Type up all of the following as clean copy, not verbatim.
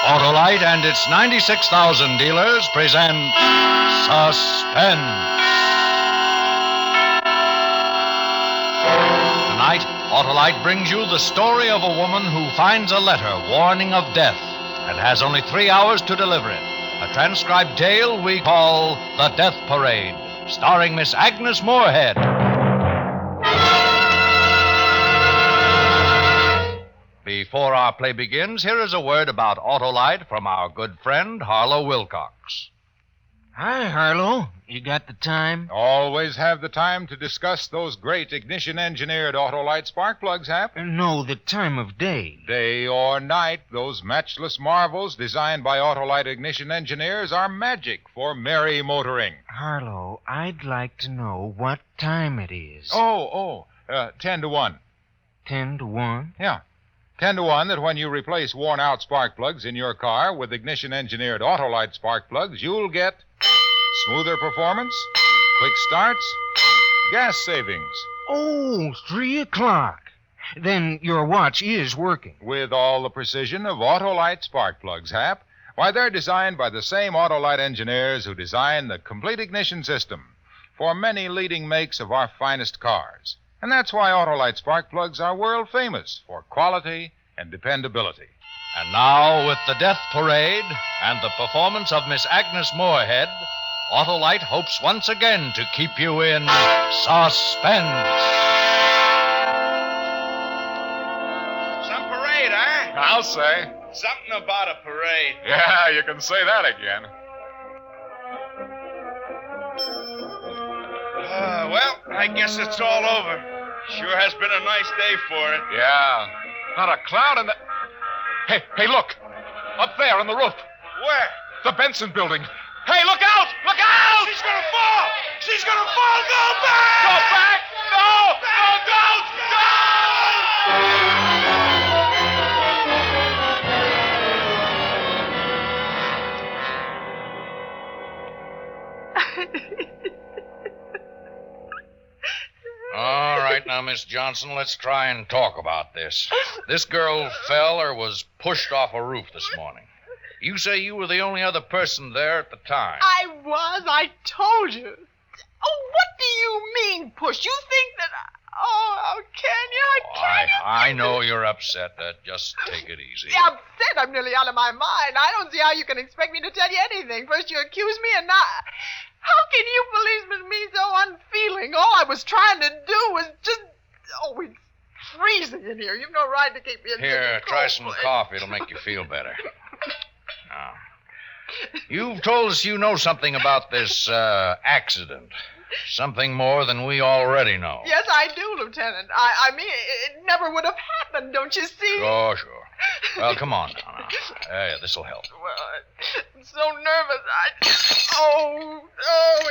Autolite and its 96,000 dealers present Suspense. Tonight, Autolite brings you the story of a woman who finds a letter warning of death and has only 3 hours to deliver it. A transcribed tale we call The Death Parade, starring Miss Agnes Moorehead. Before our play begins, here is a word about Autolite from our good friend, Harlow Wilcox. Hi, Harlow. You got the time? Always have the time to discuss those great ignition-engineered Autolite spark plugs, Hap. No, the time of day. Day or night, those matchless marvels designed by Autolite ignition engineers are magic for merry motoring. Harlow, I'd like to know what time it is. 10 to 1. 10 to 1? Yeah. 10 to 1 that when you replace worn-out spark plugs in your car with ignition-engineered Autolite spark plugs, you'll get smoother performance, quick starts, gas savings. Oh, 3 o'clock. Then your watch is working. With all the precision of Autolite spark plugs, Hap. Why, they're designed by the same Autolite engineers who designed the complete ignition system for many leading makes of our finest cars. And that's why Autolite spark plugs are world famous for quality and dependability. And now, with the Death Parade and the performance of Miss Agnes Moorehead, Autolite hopes once again to keep you in suspense. Some parade, huh? I'll say. Something about a parade. Yeah, you can say that again. Well, I guess it's all over. Sure has been a nice day for it. Yeah. Not a cloud in the... Hey, look. Up there on the roof. Where? The Benson building. Hey, look out! Look out! She's gonna fall! She's gonna fall! Go back! Go back! No! No, don't! All right, now, Miss Johnson, let's try and talk about this. This girl fell or was pushed off a roof this morning. You say you were the only other person there at the time. I was. I told you. Oh, what do you mean, push? You think that... Oh, how can you? I know you're upset. Just take it easy. Upset? I'm nearly out of my mind. I don't see how you can expect me to tell you anything. First you accuse me and now... How can you policemen be so unfeeling? All I was trying to do was just... Oh, it's freezing in here. You've no right to keep me in Here, try some coffee. It'll make you feel better. Now, you've told us you know something about this accident. Something more than we already know. Yes, I do, Lieutenant. I mean, it never would have happened, don't you see? Sure. Well, come on now. Yeah, this'll help. Well, I'm so nervous. Oh,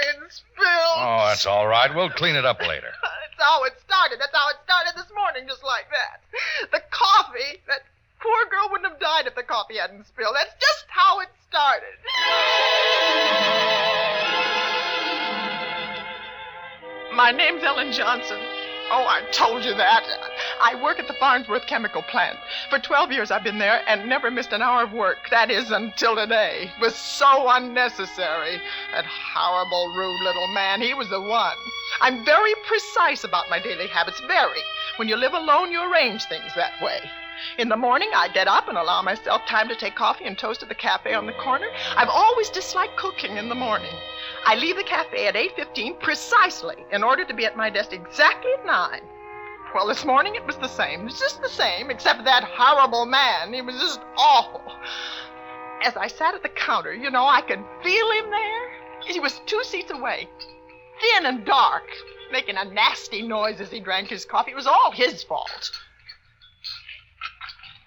it spilled. Oh, that's all right. We'll clean it up later. That's how it started. That's how it started this morning, just like that. The coffee, that poor girl wouldn't have died if the coffee hadn't spilled. That's just how it started. My name's Ellen Johnson. Oh, I told you that. I work at the Farnsworth Chemical Plant. For 12 years I've been there and never missed an hour of work. That is, until today. It was so unnecessary. That horrible, rude little man, he was the one. I'm very precise about my daily habits, very. When you live alone, you arrange things that way. In the morning, I get up and allow myself time to take coffee and toast at the cafe on the corner. I've always disliked cooking in the morning. I leave the cafe at 8:15 precisely in order to be at my desk exactly at 9. Well, this morning it was the same. It's just the same, except that horrible man. He was just awful. As I sat at the counter, I could feel him there. He was 2 seats away, thin and dark, making a nasty noise as he drank his coffee. It was all his fault.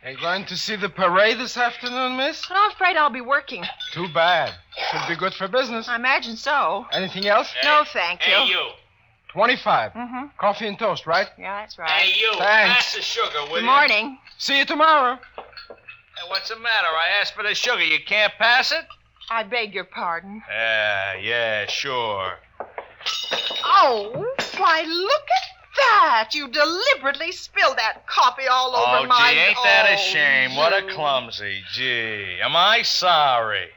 Are you going to see the parade this afternoon, miss? I'm afraid I'll be working. Too bad. Should be good for business. I imagine so. Anything else? No, thank you. Hey, you. 25. Mm-hmm. Coffee and toast, right? Yeah, that's right. Hey, you. Thanks. Pass the sugar, will Good you? morning. See you tomorrow. Hey, what's the matter? I asked for the sugar. You can't pass it? I beg your pardon. Yeah, sure. Oh, why, look at that? You deliberately spilled that coffee all over my... Oh, gee, ain't that a Oh, shame? What a you. clumsy. Gee, am I sorry?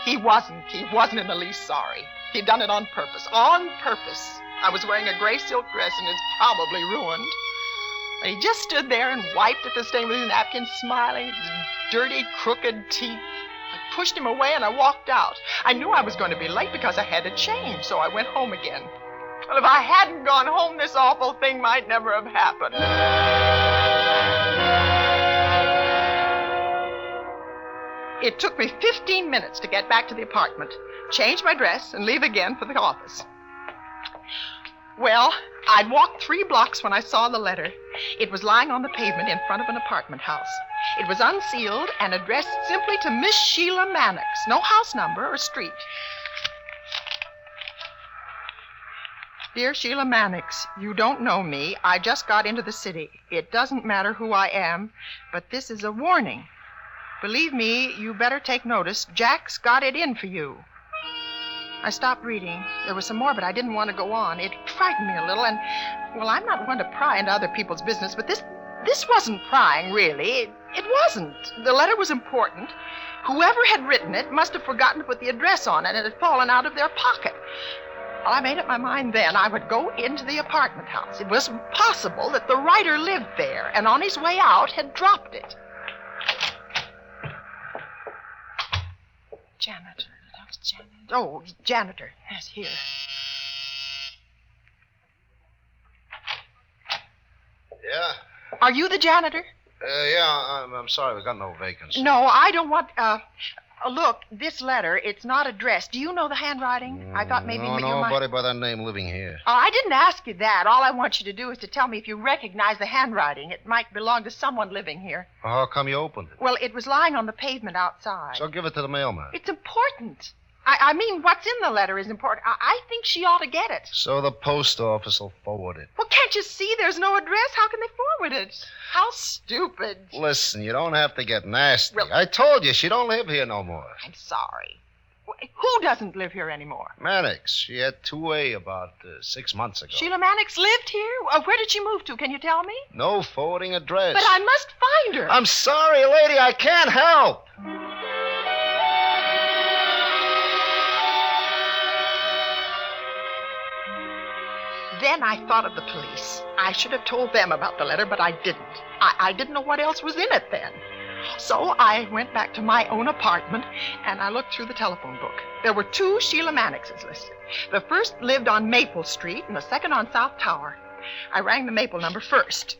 He wasn't in the least sorry. He'd done it on purpose. On purpose. I was wearing a gray silk dress and it's probably ruined. And he just stood there and wiped at the stain with his napkin, smiling, his dirty, crooked teeth. I pushed him away and I walked out. I knew I was going to be late because I had to change, so I went home again. Well, if I hadn't gone home, this awful thing might never have happened. It took me 15 minutes to get back to the apartment, change my dress, and leave again for the office. Well, I'd walked 3 blocks when I saw the letter. It was lying on the pavement in front of an apartment house. It was unsealed and addressed simply to Miss Sheila Mannix. No house number or street. Dear Sheila Mannix, you don't know me. I just got into the city. It doesn't matter who I am, but this is a warning. Believe me, you better take notice. Jack's got it in for you. I stopped reading. There was some more, but I didn't want to go on. It frightened me a little, and, well, I'm not one to pry into other people's business, but this wasn't prying, really. It wasn't. The letter was important. Whoever had written it must have forgotten to put the address on it, and it had fallen out of their pocket. Well, I made up my mind then I would go into the apartment house. It was possible that the writer lived there, and on his way out had dropped it. Janitor. That was janitor. Oh, janitor. Yes, here. Yeah? Are you the janitor? Yeah, I'm sorry, we got no vacancy. No, I don't want... look, this letter, it's not addressed. Do you know the handwriting? I thought maybe... No, you might... nobody by that name living here. I didn't ask you that. All I want you to do is to tell me if you recognize the handwriting. It might belong to someone living here. Well, how come you opened it? Well, it was lying on the pavement outside. So give it to the mailman. It's important. I mean, what's in the letter is important. I think she ought to get it. So the post office will forward it. Well, can't you see there's no address? How can they forward it? How stupid. Listen, you don't have to get nasty. Well- I told you, she don't live here no more. I'm sorry. Who doesn't live here anymore? Mannix, she had 2A about 6 months ago. Sheila Mannix lived here? Where did she move to? Can you tell me? No forwarding address. But I must find her. I'm sorry, lady, I can't help. Then I thought of the police. I should have told them about the letter, but I didn't. I didn't know what else was in it then. So I went back to my own apartment, and I looked through the telephone book. There were 2 Sheila Mannixes listed. The first lived on Maple Street, and the second on South Tower. I rang the Maple number first.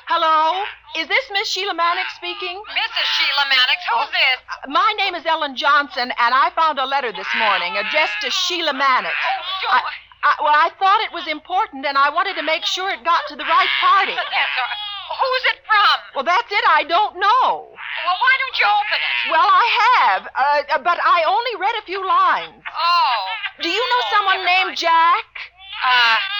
Hello? Is this Miss Sheila Mannix speaking? Mrs. Sheila Mannix, who's this? My name is Ellen Johnson, and I found a letter this morning addressed to Sheila Mannix. Oh, I thought it was important, and I wanted to make sure it got to the right party. That's all right. Who's it from? Well, that's it. I don't know. Well, why don't you open it? Well, I have, but I only read a few lines. Oh. Do you know someone named Jack?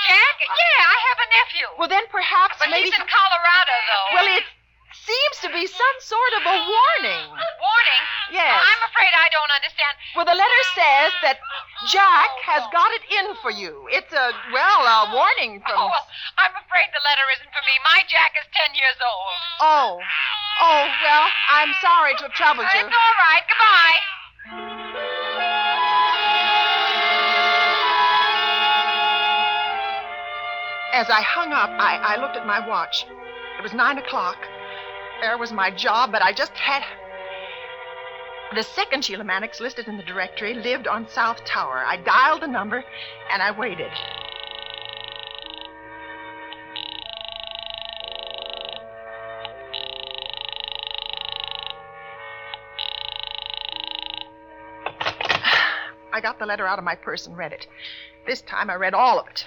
Jack? Yeah, I have a nephew. Well, then perhaps But maybe... he's in Colorado, though. Well, it seems to be some sort of a warning. Warning? Yes. I'm afraid I don't understand. Well, the letter says that Jack has got it in for you. It's a warning from... Oh, well, I'm afraid the letter isn't for me. My Jack is 10 years old. Oh, well, I'm sorry to have troubled you. It's all right. Goodbye. As I hung up, I looked at my watch. It was 9 o'clock. There was my job, but I just had... The second Sheila Mannix listed in the directory lived on South Tower. I dialed the number, and I waited. I got the letter out of my purse and read it. This time I read all of it.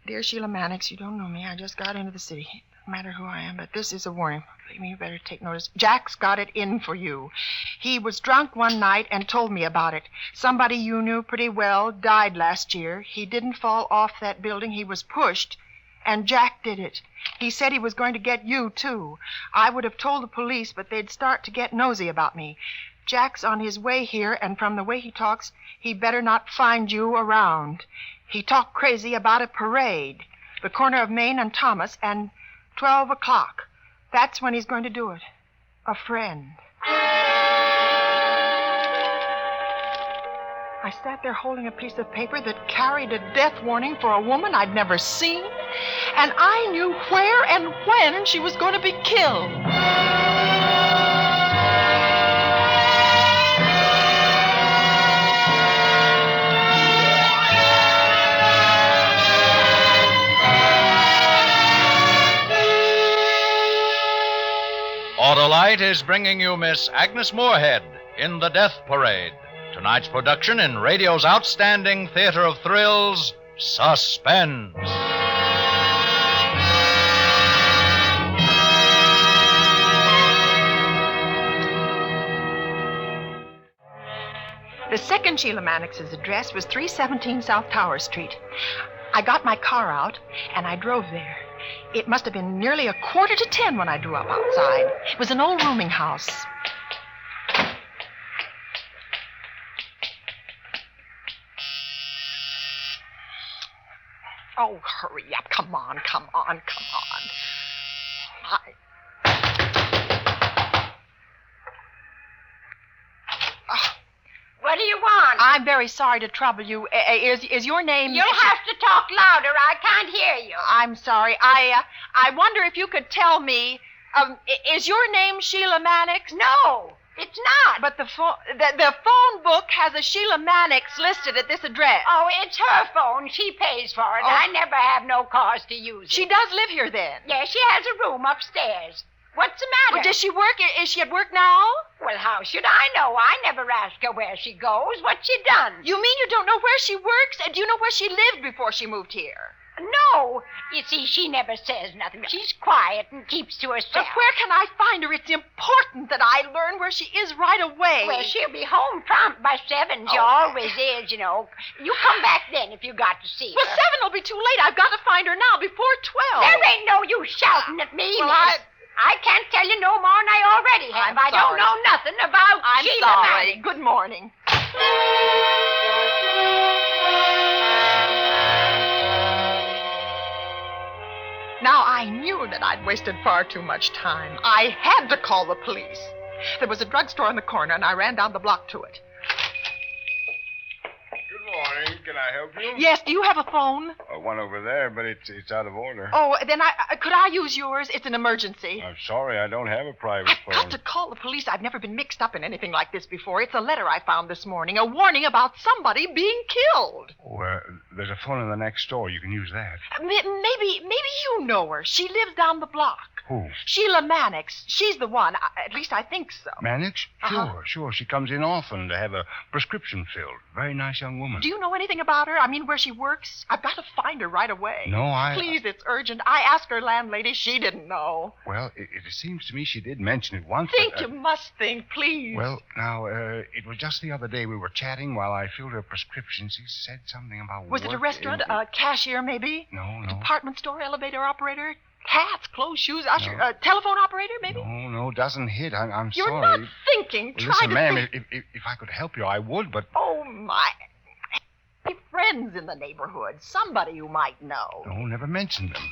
Dear Sheila Mannix, you don't know me. I just got into the city. No matter who I am, but this is a warning. Believe me, you better take notice. Jack's got it in for you. He was drunk one night and told me about it. Somebody you knew pretty well died last year. He didn't fall off that building. He was pushed. And Jack did it. He said he was going to get you, too. I would have told the police, but they'd start to get nosy about me. Jack's on his way here, and from the way he talks, he better not find you around. He talked crazy about a parade, the corner of Main and Thomas, and 12 o'clock. That's when he's going to do it. A friend. I sat there holding a piece of paper that carried a death warning for a woman I'd never seen, and I knew where and when she was going to be killed. Autolite is bringing you Miss Agnes Moorehead in The Death Parade. Tonight's production in radio's outstanding theater of thrills, Suspense. The second Sheila Mannix's address was 317 South Tower Street. I got my car out, and I drove there. It must have been nearly 9:45 when I drew up outside. It was an old rooming house. Oh, hurry up. Come on. What do you want? I'm very sorry to trouble you. Is your name... You'll have to talk louder. I can't hear you. I'm sorry. I wonder if you could tell me, is your name Sheila Mannix? No, it's not. But the phone book has a Sheila Mannix listed at this address. Oh, it's her phone. She pays for it. Oh. I never have no cause to use it. She does live here then? Yes, she has a room upstairs. What's the matter? Well, does she work? Is she at work now? Well, how should I know? I never ask her where she goes. What's she done? You mean you don't know where she works? Do you know where she lived before she moved here? No. You see, she never says nothing. She's quiet and keeps to herself. But where can I find her? It's important that I learn where she is right away. Well, she'll be home prompt by 7. She always is, you know. You come back then if you got to see her. Well, 7 will be too late. I've got to find her now before 12. There ain't no use shouting at me, Well, miss. I can't tell you no more than I already have. I don't know nothing about I'm Sheila sorry. Mannix. Good morning. Now, I knew that I'd wasted far too much time. I had to call the police. There was a drugstore on the corner, and I ran down the block to it. Good morning. Can I help you? Yes, do you have a phone? One over there, but it's out of order. Oh, then could I use yours? It's an emergency. I'm sorry, I don't have a private I've got to call the police. I've never been mixed up in anything like this before. It's a letter I found this morning, a warning about somebody being killed. Oh, there's a phone in the next store. You can use that. Maybe you know her. She lives down the block. Who? Sheila Mannix. She's the one. At least I think so. Mannix? Uh-huh. Sure. She comes in often to have a prescription filled. Very nice young woman. Do you know anything about her? I mean, where she works? I've got to find her right away. No, Please, it's urgent. I asked her landlady. She didn't know. Well, it seems to me she did mention it once. You must think, please. Well, now, it was just the other day we were chatting while I filled her prescription. She said something about Was it a work restaurant? in- A cashier, maybe? No. Department store, elevator operator? Hats, clothes, shoes, usher, No. telephone operator, maybe? No, doesn't hit. I'm You're sorry. not thinking. Well, Try listen, to ma'am, think. if I could help you, I would, but... Oh, my. Friends in the neighborhood. Somebody you might know. No, never mentioned them.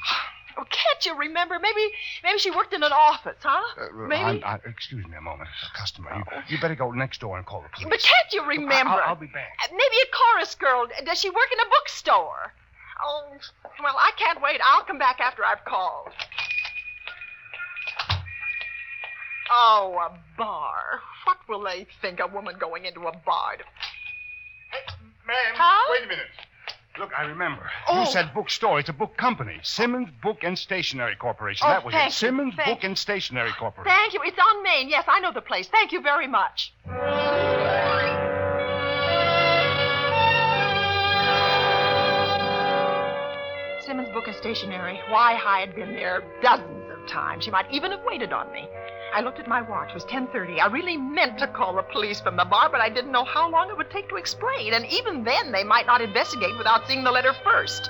Oh, can't you remember? Maybe she worked in an office, huh? Maybe. Excuse me a moment. It's a customer. You better go next door and call the police. But can't you remember? I'll be back. Maybe a chorus girl. Does she work in a bookstore? Oh, well, I can't wait. I'll come back after I've called. Oh, a bar. What will they think, a woman going into a bar? Hey, ma'am, Huh? wait a minute. Look, I remember. Oh. You said bookstore. It's a book company. Simmons Book and Stationery Corporation. Oh, That was thank it. you, Simmons thank Book and Stationery Corporation. Thank you. It's on Main. Yes, I know the place. Thank you very much. Simmons Book and Stationery. Why, I had been there dozens of times. She might even have waited on me. I looked at my watch. It was 10:30. I really meant to call the police from the bar, but I didn't know how long it would take to explain. And even then, they might not investigate without seeing the letter first.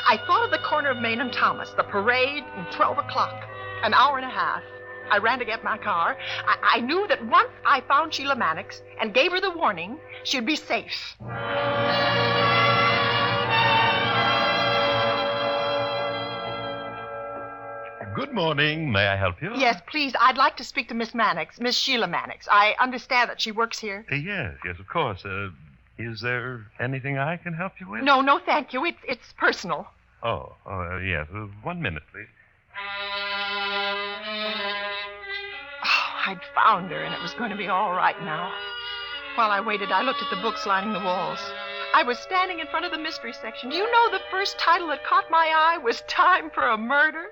I thought of the corner of Main and Thomas, the parade, and 12 o'clock. An hour and a half. I ran to get my car. I knew that once I found Sheila Mannix and gave her the warning, she'd be safe. Good morning. May I help you? Yes, please. I'd like to speak to Miss Mannix, Miss Sheila Mannix. I understand that she works here. Yes, of course. Is there anything I can help you with? No, thank you. It's personal. Oh, yes. 1 minute, please. Oh, I'd found her, and it was going to be all right now. While I waited, I looked at the books lining the walls. I was standing in front of the mystery section. Do you know the first title that caught my eye was Time for a Murder?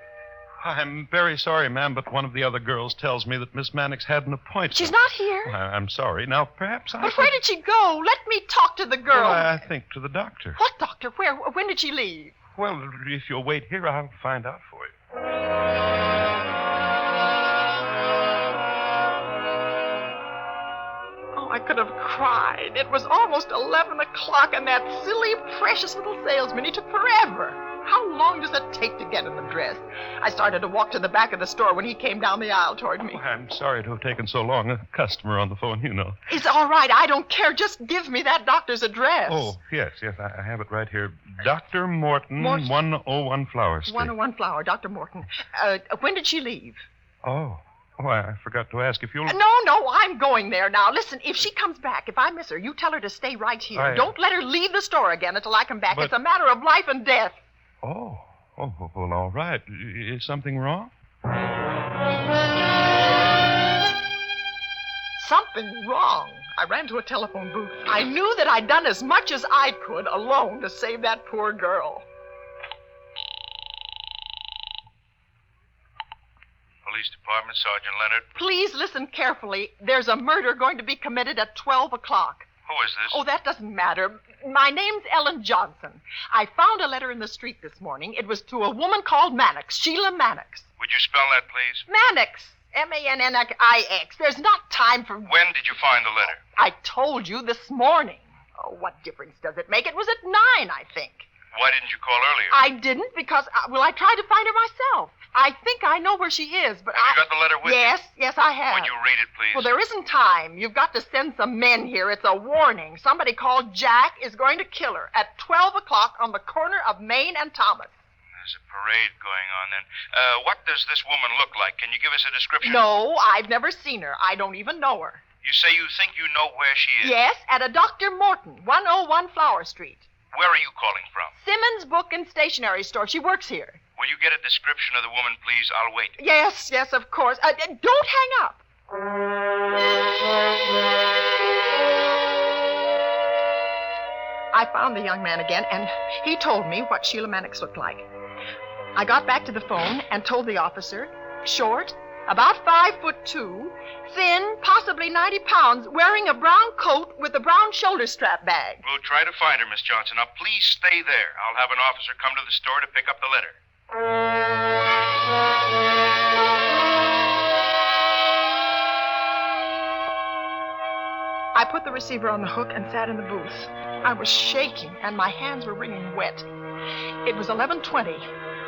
I'm very sorry, ma'am, but one of the other girls tells me that Miss Mannix had an appointment. She's not here. I'm sorry. Now, perhaps I... But where did she go? Let me talk to the girl. Well, I think to the doctor. What doctor? Where? When did she leave? Well, if you'll wait here, I'll find out for you. Oh, I could have cried. It was almost 11 o'clock, and that silly, precious little salesman, he took forever. How long does it take to get in the dress? I started to walk to the back of the store when he came down the aisle toward me. Oh, I'm sorry to have taken so long. A customer on the phone, you know. It's all right. I don't care. Just give me that doctor's address. Oh, yes. I have it right here. Dr. Morton, 101 Flower Street. 101 Flower, Dr. Morton. When did she leave? Oh, I forgot to ask if you'll... No, I'm going there now. Listen, if she comes back, if I miss her, you tell her to stay right here. Don't let her leave the store again until I come back. But... It's a matter of life and death. Oh, well, all right. Is something wrong? Something wrong. I ran to a telephone booth. I knew that I'd done as much as I could alone to save that poor girl. Police Department, Sergeant Leonard. Please listen carefully. There's a murder going to be committed at 12 o'clock. Who is this? Oh, that doesn't matter. My name's Ellen Johnson. I found a letter in the street this morning. It was to a woman called Mannix, Sheila Mannix. Would you spell that, please? Mannix. Mannix. There's not time for... When did you find the letter? I told you this morning. Oh, what difference does it make? It was at 9, I think. Why didn't you call earlier? I didn't because, I tried to find her myself. I think I know where she is, but Have you got the letter with you? Yes, I have. Would you read it, please? Well, there isn't time. You've got to send some men here. It's a warning. Somebody called Jack is going to kill her at 12 o'clock on the corner of Main and Thomas. There's a parade going on then. What does this woman look like? Can you give us a description? No, I've never seen her. I don't even know her. You say you think you know where she is? Yes, at a Dr. Morton, 101 Flower Street. Where are you calling from? Simmons Book and Stationery Store. She works here. Will you get a description of the woman, please? I'll wait. Yes, of course. Don't hang up. I found the young man again, and he told me what Sheila Mannix looked like. I got back to the phone and told the officer, short, about 5'2", thin, possibly 90 pounds, wearing a brown coat with a brown shoulder strap bag. We'll try to find her, Miss Johnson. Now, please stay there. I'll have an officer come to the store to pick up the letter. I put the receiver on the hook and sat in the booth. I was shaking, and my hands were wringing wet. It was 11:20.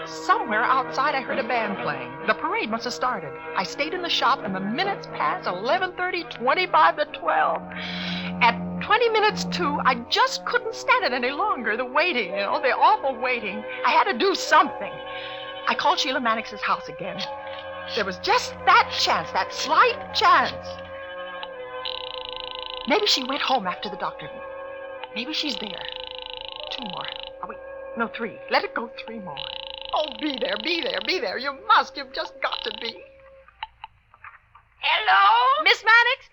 Somewhere outside, I heard a band playing. The parade must have started. I stayed in the shop, and the minutes passed 11:30, 25 to 12. At 20 minutes to, I just couldn't stand it any longer. The waiting, the awful waiting. I had to do something. I called Sheila Mannix's house again. There was just that chance, that slight chance. Maybe she went home after the doctor. Maybe she's there. 2 more. Oh, wait. No, 3. Let it go 3 more. Oh, be there. You must. You've just got to be. Hello? Miss Mannix?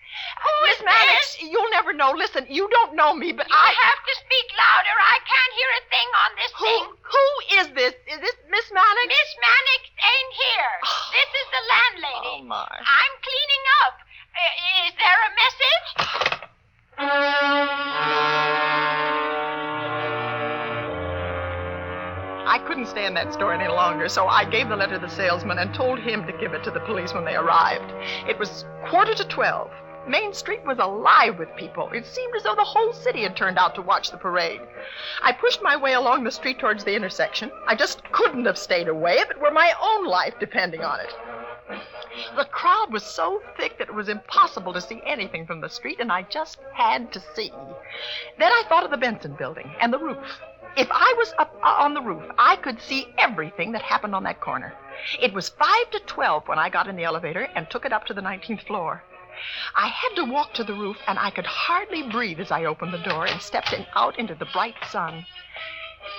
Miss Mannix, you'll never know. Listen, you don't know me, but You have to speak louder. I can't hear a thing on this thing. Who is this? Is this Miss Mannix? Miss Mannix ain't here. This is the landlady. Oh, my. I'm cleaning up. Is there a message? I couldn't stay in that store any longer, so I gave the letter to the salesman and told him to give it to the police when they arrived. It was 11:45. Main Street was alive with people. It seemed as though the whole city had turned out to watch the parade. I pushed my way along the street towards the intersection. I just couldn't have stayed away if it were my own life depending on it. The crowd was so thick that it was impossible to see anything from the street, and I just had to see. Then I thought of the Benson building and the roof. If I was up on the roof, I could see everything that happened on that corner. It was 5 to 12 when I got in the elevator and took it up to the 19th floor. I had to walk to the roof, and I could hardly breathe as I opened the door and stepped out into the bright sun.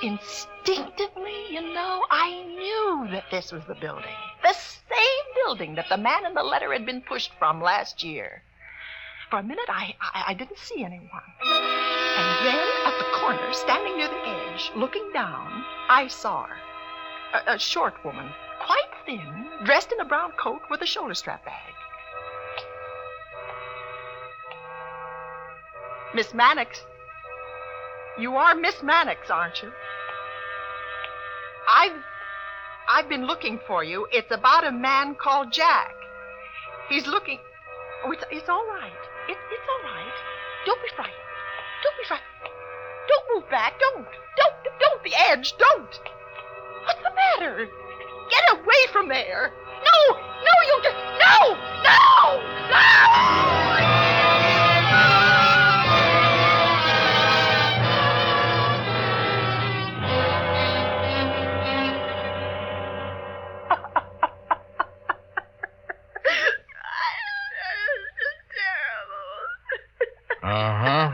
Instinctively, I knew that this was the building. The same building that the man in the letter had been pushed from last year. For a minute, I didn't see anyone. And then, at the corner, standing near the edge, looking down, I saw her. A short woman, quite thin, dressed in a brown coat with a shoulder strap bag. Miss Mannix. You are Miss Mannix, aren't you? I've been looking for you. It's about a man called Jack. He's looking... Oh, it's all right. It's all right. Don't be frightened. Don't be frightened. Don't move back. Don't. The edge. Don't. What's the matter? Get away from there. No, you just... No! Uh-huh.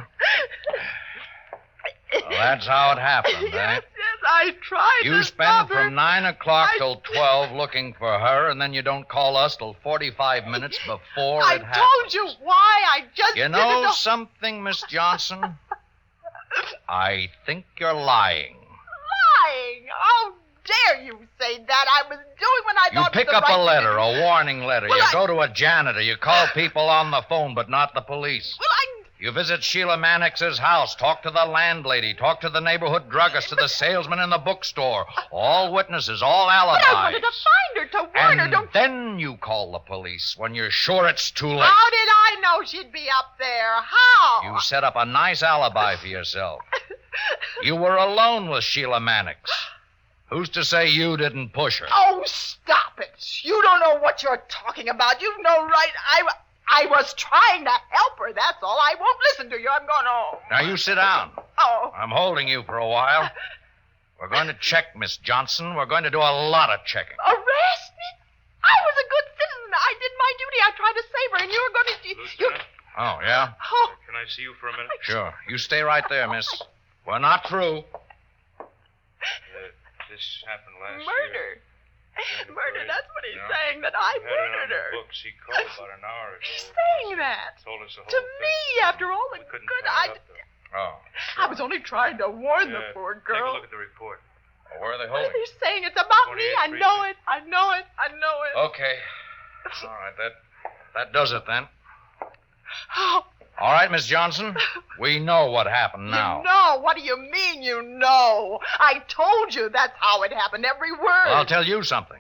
Well, that's how it happened, Yes, I tried You to spend stop her. from 9 o'clock till 12 looking for her, and then you don't call us till 45 minutes before I it happens. told you why. I just You didn't know something, Miss Johnson? I think you're lying. Lying. How dare you say that? I was doing what I You thought pick was the up right a thing letter, to do. a warning letter. Well, You I- go to a janitor. You call people on the phone, but not the police. Well, You visit Sheila Mannix's house, talk to the landlady, talk to the neighborhood druggist, to the salesman in the bookstore. All witnesses, all alibis. But I wanted to find her, to warn her. And Don't... then you call the police when you're sure it's too late. How did I know she'd be up there? How? You set up a nice alibi for yourself. You were alone with Sheila Mannix. Who's to say you didn't push her? Oh, stop it. You don't know what you're talking about. You know right. I was trying to help her, that's all. I won't listen to you. I'm going home. Now, you sit down. Oh. I'm holding you for a while. We're going to check, Miss Johnson. We're going to do a lot of checking. Arrest me? I was a good citizen. I did my duty. I tried to save her, and you were going to... Lieutenant? Oh, yeah? Oh, Can I see you for a minute? Sure. You stay right there, miss. We're not through. This happened last year. murder. During the Murder, parade. that's what he's Yeah. saying, that I We had it on murdered the her. books. He called about an hour ago. He's saying that. Told us the whole To thing. me, after all the We couldn't good tie I... it up, though. Oh. I was only trying to warn the poor Take a girl. look at the report. Well, where are they What holding? is he saying? It's about me. 28th I know it. precinct. I know it. I know it. Okay. All right, that does it then. Oh, All right, Miss Johnson. We know what happened now. You know? What do you mean you know? I told you that's how it happened. Every word. Well, I'll tell you something.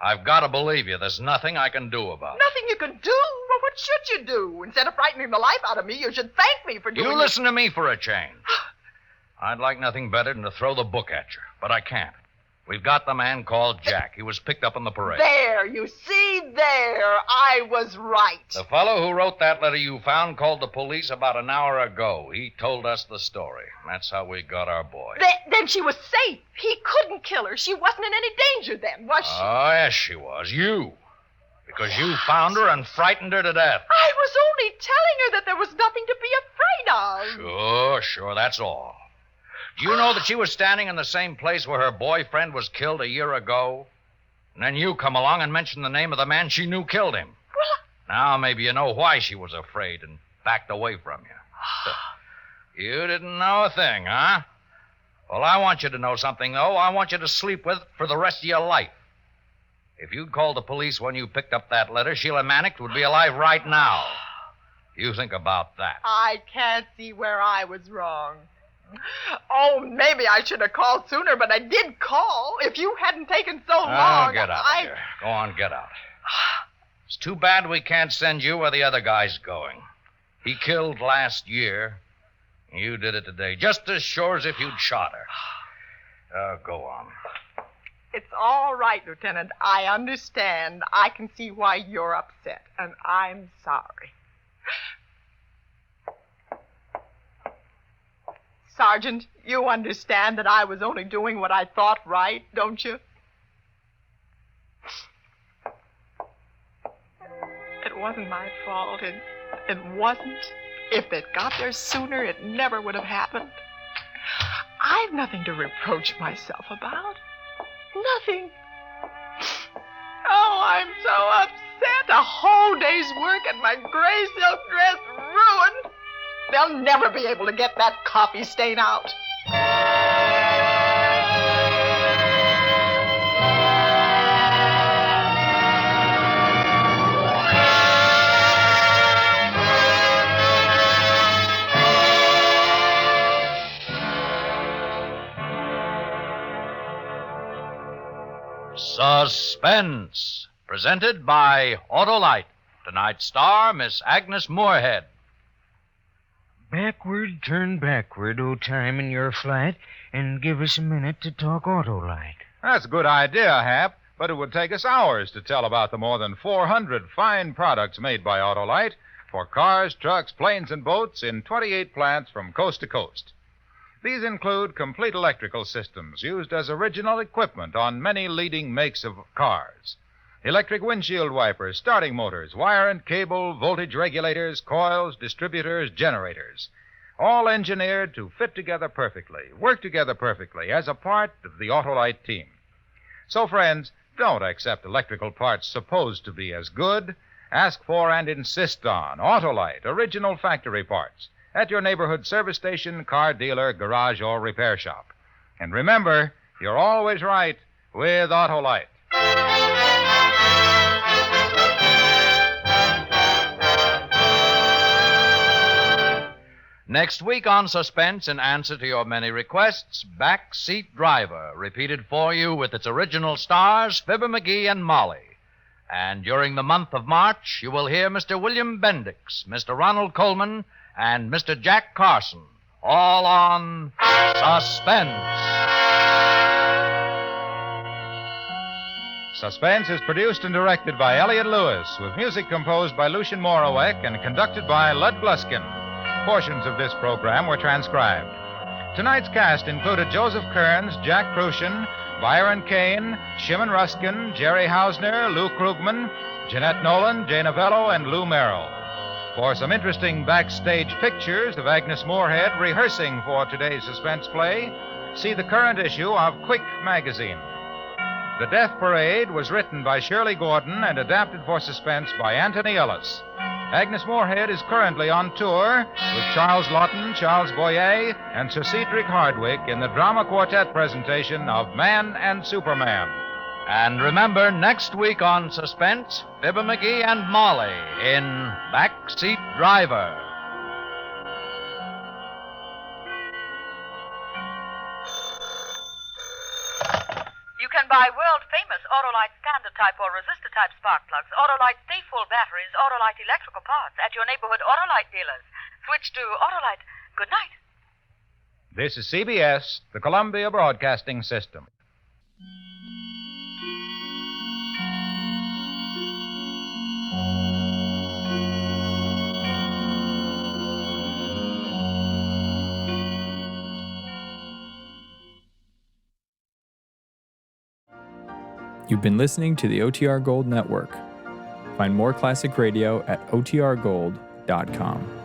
I've got to believe you. There's nothing I can do about it. Nothing you can do? Well, what should you do? Instead of frightening the life out of me, you should thank me for doing You listen to me for a change. I'd like nothing better than to throw the book at you, but I can't. We've got the man called Jack. He was picked up in the parade. There, you see, there. I was right. The fellow who wrote that letter you found called the police about an hour ago. He told us the story. That's how we got our boy. Then she was safe. He couldn't kill her. She wasn't in any danger then, was she? Oh, yes, she was. You. Because you found her and frightened her to death. I was only telling her that there was nothing to be afraid of. Sure, that's all. Do you know that she was standing in the same place where her boyfriend was killed a year ago? And then you come along and mention the name of the man she knew killed him. Well, Now maybe you know why she was afraid and backed away from you. You didn't know a thing, huh? Well, I want you to know something, though. I want you to sleep with it for the rest of your life. If you'd called the police when you picked up that letter, Sheila Mannix would be alive right now. You think about that. I can't see where I was wrong. Oh, maybe I should have called sooner, but I did call. If you hadn't taken so long, Get out of here. Go on, get out. It's too bad we can't send you where the other guy's going. He killed last year. You did it today, just as sure as if you'd shot her. Go on. It's all right, Lieutenant. I understand. I can see why you're upset, and I'm sorry. Sergeant, you understand that I was only doing what I thought right, don't you? It wasn't my fault. It wasn't. If they'd got there sooner, it never would have happened. I've nothing to reproach myself about. Nothing. Oh, I'm so upset. A whole day's work and my gray silk dress ruined. They'll never be able to get that coffee stain out. Suspense, presented by Autolite. Tonight's star, Miss Agnes Moorehead. Backward, turn backward, O time in your flight, and give us a minute to talk Autolite. That's a good idea, Hap, but it would take us hours to tell about the more than 400 fine products made by Autolite for cars, trucks, planes, and boats in 28 plants from coast to coast. These include complete electrical systems used as original equipment on many leading makes of cars. Electric windshield wipers, starting motors, wire and cable, voltage regulators, coils, distributors, generators. All engineered to fit together perfectly, work together perfectly as a part of the Autolite team. So, friends, don't accept electrical parts supposed to be as good. Ask for and insist on Autolite original factory parts at your neighborhood service station, car dealer, garage, or repair shop. And remember, you're always right with Autolite. Next week on Suspense, in answer to your many requests, Backseat Driver, repeated for you with its original stars, Fibber McGee and Molly. And during the month of March, you will hear Mr. William Bendix, Mr. Ronald Coleman, and Mr. Jack Carson, all on Suspense. Suspense is produced and directed by Elliott Lewis, with music composed by Lucien Morawek and conducted by Lud Gluskin. Portions of this program were transcribed. Tonight's cast included Joseph Kearns, Jack Crucian, Byron Kane, Shimon Ruskin, Jerry Hausner, Lou Krugman, Jeanette Nolan, Jay Novello, and Lou Merrill. For some interesting backstage pictures of Agnes Moorehead rehearsing for today's suspense play, see the current issue of Quick magazine. The Death Parade was written by Shirley Gordon and adapted for suspense by Anthony Ellis. Agnes Moorehead is currently on tour with Charles Lawton, Charles Boyer, and Sir Cedric Hardwick in the drama quartet presentation of Man and Superman. And remember, next week on Suspense, Fibber McGee and Molly in Backseat Driver. You can buy world-famous Autolite standard-type or resistor-type spark plugs, Autolite stay-full batteries, Autolite electrical parts at your neighborhood Autolite dealers. Switch to Autolite. Good night. This is CBS, the Columbia Broadcasting System. You've been listening to the OTR Gold Network. Find more classic radio at otrgold.com.